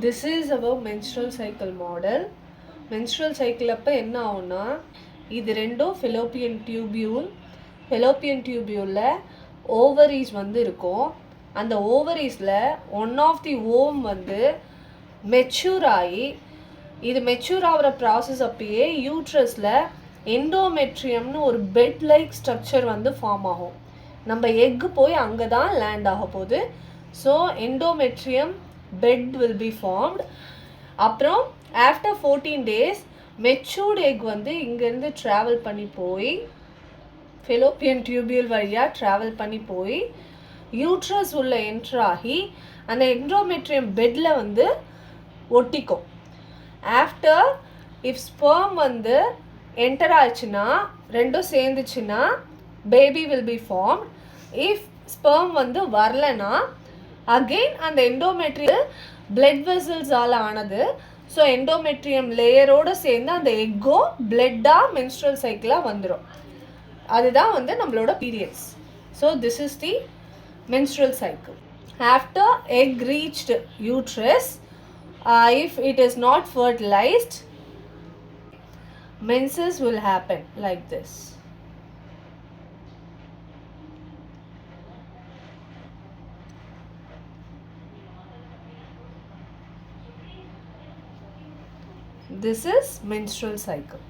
This is our menstrual cycle model. menstrual cycle அப்போ என்ன ஆகும்னா, இது ரெண்டும் fallopian tubule. fallopian tubuleல ஓவரிஸ் வந்து இருக்கும். அந்த ஓவரிஸில் ஒன் ஆஃப் தி ஓம் வந்து மெச்சூர் ஆகி, இது மெச்சூர் ஆகிற ப்ராசஸ் அப்பயே யூட்ரஸில் எண்டோமெட்ரியம்னு ஒரு பெட் லைக் ஸ்ட்ரக்சர் வந்து ஃபார்ம் ஆகும். நம்ம எக்கு போய் அங்கே தான் லேண்ட் ஆக போகுது. So endometrium bed will be formed. அப்புறம் ஆஃப்டர் 14 days மெச்சூர்ட் எக் வந்து இங்கேருந்து ட்ராவல் பண்ணி போய் ஃபெலோப்பியன் டியூபியூல் வழியாக ட்ராவல் பண்ணி போய் யூட்ரஸ் உள்ள என்ட்ராகி அந்த எண்டோமெட்ரியம் பெட்டில் வந்து ஒட்டிக்கும். ஆஃப்டர் இஃப் ஸ்பெர்ம் வந்து என்டர் ஆச்சுன்னா, ரெண்டும் சேர்ந்துச்சுன்னா baby will be formed. If sperm வந்து வரலன்னா அகெயின் அந்த எண்டோமெட்ரியம் பிளட் வெசல்ஸால் ஆனது. ஸோ எண்டோமெட்ரியம் லேயரோடு சேர்ந்து அந்த எக்கோ பிளட்டாக மென்ஸ்ட்ரல் சைக்கிளாக வந்துடும். அதுதான் வந்து நம்மளோட periods. So this is the menstrual cycle. After egg reached uterus, if it is not fertilized, menses will happen like this. This is menstrual cycle.